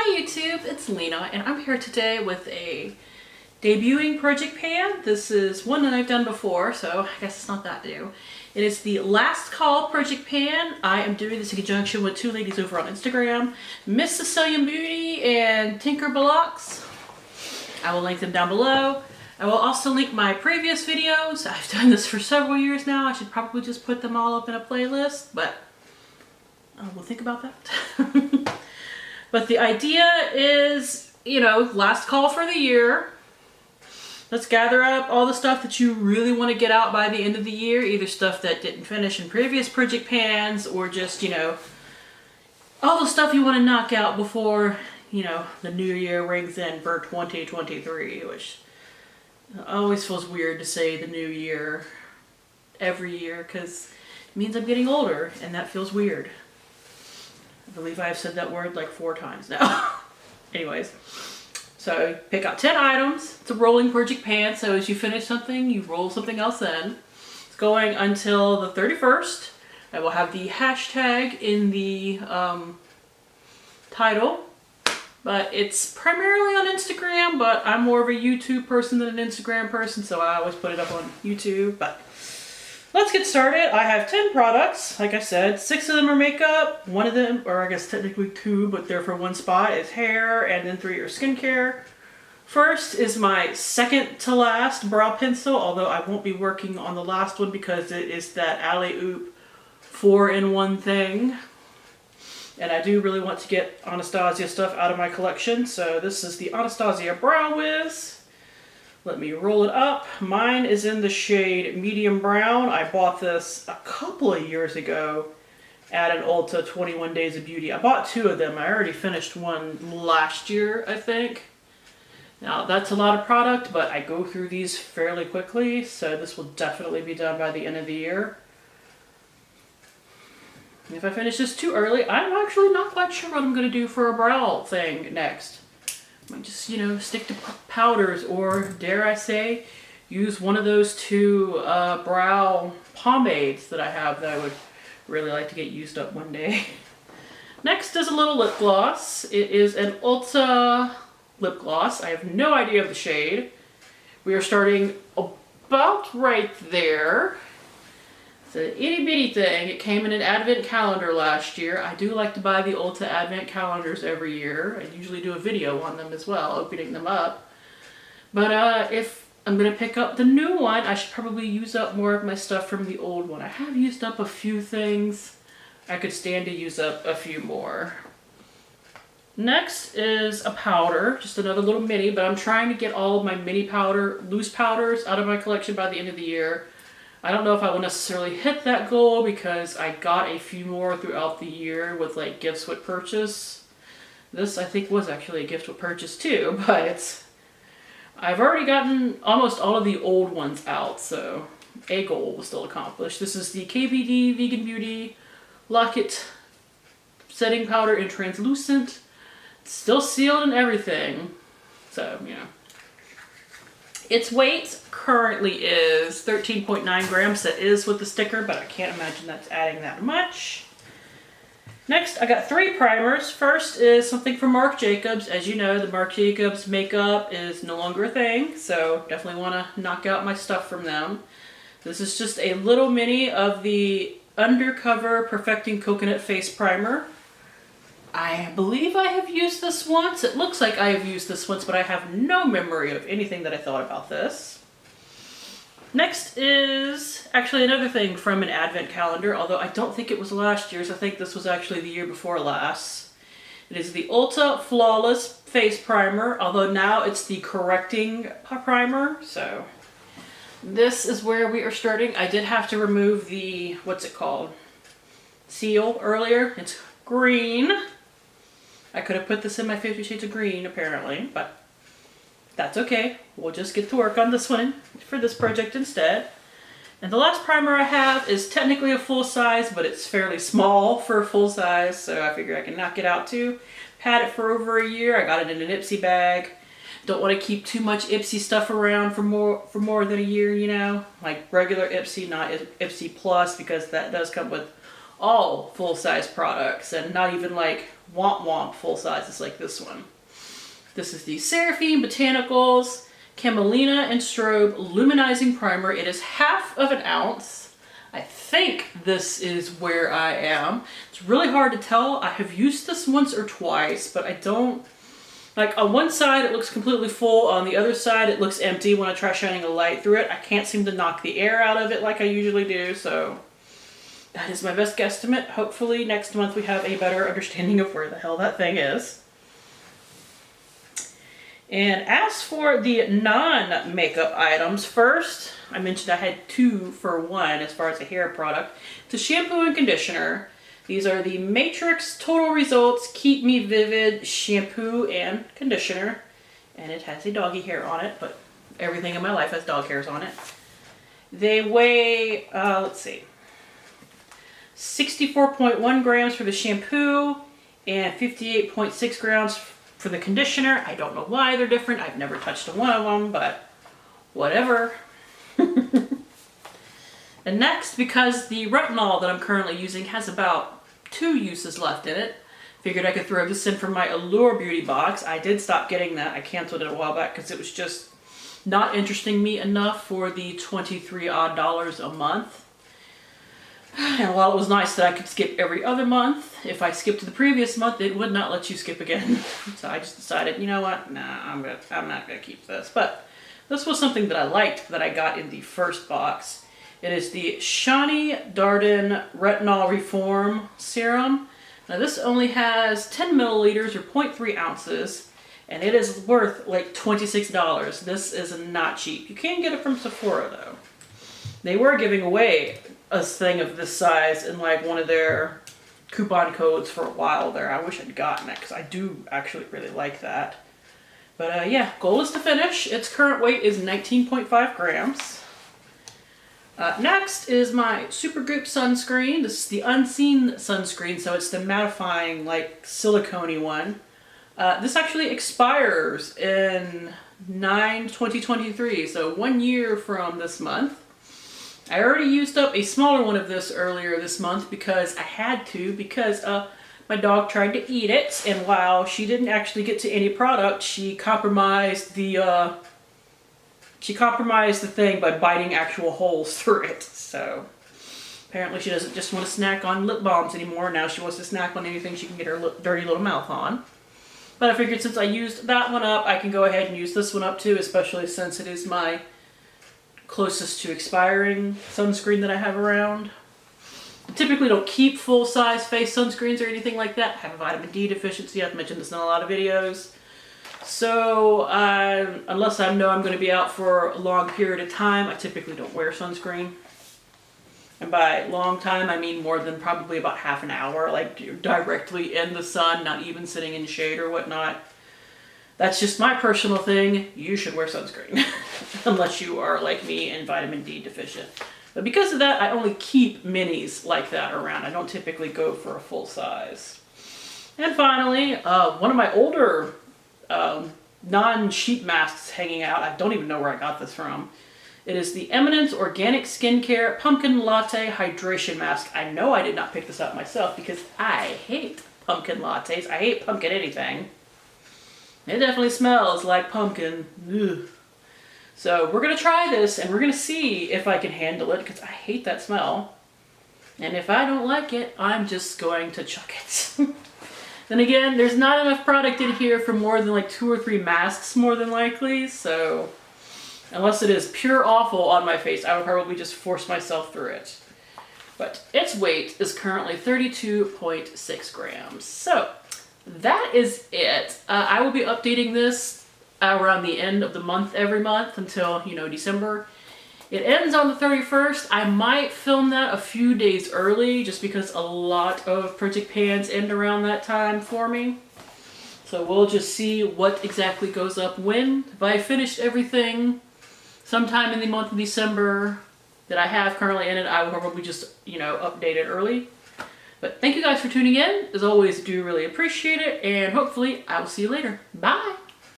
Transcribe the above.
Hi YouTube, it's Lena and I'm here today with a debuting project pan. This is one that I've done before, so I guess it's not that new. It is the Last Call project pan. I am doing this in conjunction with two ladies over on Instagram, Miss Sicilian Beauty and Tinker Blocks. I will link them down below. I will also link my previous videos. I've done this for several years now. I should probably just put them all up in a playlist, but we'll think about that. But the idea is, you know, last call for the year. Let's gather up all the stuff that you really want to get out by the end of the year. Either stuff that didn't finish in previous project pans or just, you know, all the stuff you want to knock out before, you know, the new year rings in for 2023, which always feels weird to say the new year every year because it means I'm getting older and that feels weird. I believe I've said that word like 4 times now. Anyways, so pick out 10 items. It's a rolling project pan, so as you finish something, you roll something else in. It's going until the 31st. I will have the hashtag in the title, but it's primarily on Instagram, but I'm more of a YouTube person than an Instagram person, so I always put it up on YouTube. But let's get started. I have 10 products. Like I said, 6 of them are makeup. 1 of them, or I guess technically 2, but they're for one spot, is hair, and then 3 are skincare. First is my second to last brow pencil, although I won't be working on the last one because it is that Alley Oop 4-in-1 thing. And I do really want to get Anastasia stuff out of my collection, so this is the Anastasia Brow Wiz. Let me roll it up. Mine is in the shade medium brown. I bought this a couple of years ago at an Ulta 21 Days of Beauty. I bought 2 of them. I already finished one last year, I think. Now that's a lot of product, but I go through these fairly quickly, so this will definitely be done by the end of the year. If I finish this too early, I'm actually not quite sure what I'm going to do for a brow thing next. I might just, you know, stick to powders, or dare I say, use one of those 2 brow pomades that I have that I would really like to get used up one day. Next is a little lip gloss. It is an Ulta lip gloss. I have no idea of the shade. We are starting about right there. It's an itty bitty thing. It came in an advent calendar last year. I do like to buy the Ulta advent calendars every year. I usually do a video on them as well, opening them up. But if I'm going to pick up the new one, I should probably use up more of my stuff from the old one. I have used up a few things. I could stand to use up a few more. Next is a powder, just another little mini, but I'm trying to get all of my mini powder, loose powders out of my collection by the end of the year. I don't know if I will necessarily hit that goal because I got a few more throughout the year with like gifts with purchase. This I think was actually a gift with purchase too, but I've already gotten almost all of the old ones out, so a goal was still accomplished. This is the KVD Vegan Beauty Lock-It Setting Powder in Translucent. It's still sealed and everything, so you know. Its weight currently is 13.9 grams. That is with the sticker, but I can't imagine that's adding that much. Next, I got 3 primers. First is something from Marc Jacobs. As you know, the Marc Jacobs makeup is no longer a thing, so definitely want to knock out my stuff from them. This is just a little mini of the Undercover Perfecting Coconut Face Primer. I believe I have used this once. It looks like I have used this once, but I have no memory of anything that I thought about this. Next is actually another thing from an advent calendar, although I don't think it was last year's. I think this was actually the year before last. It is the Ulta Flawless Face Primer, although now it's the Correcting Primer. So this is where we are starting. I did have to remove the, what's it called, seal earlier. It's green. I could have put this in my 50 Shades of Green, apparently, but that's okay. We'll just get to work on this one for this project instead. And the last primer I have is technically a full size, but it's fairly small for a full size, so I figure I can knock it out too. Had it for over a year. I got it in an Ipsy bag. Don't want to keep too much Ipsy stuff around for more than a year, you know? Like regular Ipsy, not Ipsy Plus, because that does come with all full-size products and not even like womp full sizes like this one. This is the Seraphine Botanicals Camelina and Strobe Luminizing Primer. It is 1/2 ounce. I think this is where I am. It's really hard to tell. I have used this once or twice, but I don't, like on one side it looks completely full, on the other side it looks empty when I try shining a light through it. I can't seem to knock the air out of it like I usually do, so that is my best guesstimate. Hopefully next month we have a better understanding of where the hell that thing is. And as for the non-makeup items, first, I mentioned I had 2 for 1 as far as a hair product. It's a shampoo and conditioner. These are the Matrix Total Results Keep Me Vivid Shampoo and Conditioner. And it has a doggy hair on it, but everything in my life has dog hairs on it. They weigh, let's see, 64.1 grams for the shampoo and 58.6 grams for the conditioner. I don't know why they're different. I've never touched one of them, but whatever. And next, because the retinol that I'm currently using has about 2 uses left in it, figured I could throw this in from my Allure Beauty box. I did stop getting that. I canceled it a while back because it was just not interesting me enough for the $23 odd a month. And while it was nice that I could skip every other month, if I skipped the previous month, it would not let you skip again. So I just decided, you know what? Nah, I'm not gonna keep this. But this was something that I liked that I got in the first box. It is the Shani Darden Retinol Reform Serum. Now this only has 10 milliliters or 0.3 ounces, and it is worth like $26. This is not cheap. You can get it from Sephora though. They were giving away a thing of this size in like one of their coupon codes for a while there. I wish I'd gotten it because I do actually really like that. But yeah, goal is to finish. Its current weight is 19.5 grams. Next is my Supergoop sunscreen. This is the unseen sunscreen, so it's the mattifying, like silicone-y one. This actually expires in 9/2023, so 1 year from this month. I already used up a smaller one of this earlier this month because I had to, because my dog tried to eat it, and while she didn't actually get to any product, she compromised the thing by biting actual holes through it. So apparently she doesn't just want to snack on lip balms anymore. Now she wants to snack on anything she can get her dirty little mouth on. But I figured since I used that one up, I can go ahead and use this one up too, especially since it is my closest to expiring sunscreen that I have around. I typically don't keep full-size face sunscreens or anything like that. I have a vitamin D deficiency. I've mentioned this in a lot of videos. So unless I know I'm going to be out for a long period of time, I typically don't wear sunscreen. And by long time, I mean more than probably about half an hour, like directly in the sun, not even sitting in shade or whatnot. That's just my personal thing. You should wear sunscreen, unless you are like me and vitamin D deficient. But because of that, I only keep minis like that around. I don't typically go for a full size. And finally, one of my older non-sheet masks hanging out. I don't even know where I got this from. It is the Eminence Organic Skincare Pumpkin Latte Hydration Mask. I know I did not pick this up myself because I hate pumpkin lattes. I hate pumpkin anything. It definitely smells like pumpkin. Ugh. So we're going to try this and we're going to see if I can handle it because I hate that smell. And if I don't like it, I'm just going to chuck it. Then again, there's not enough product in here for more than like 2 or 3 masks more than likely. So unless it is pure awful on my face, I would probably just force myself through it. But its weight is currently 32.6 grams. So that is it. I will be updating this around the end of the month every month until, December. It ends on the 31st. I might film that a few days early just because a lot of project pans end around that time for me. So we'll just see what exactly goes up when. If I finished everything sometime in the month of December that I have currently in it, I will probably just, update it early. But thank you guys for tuning in. As always, do really appreciate it, and hopefully I will see you later. Bye!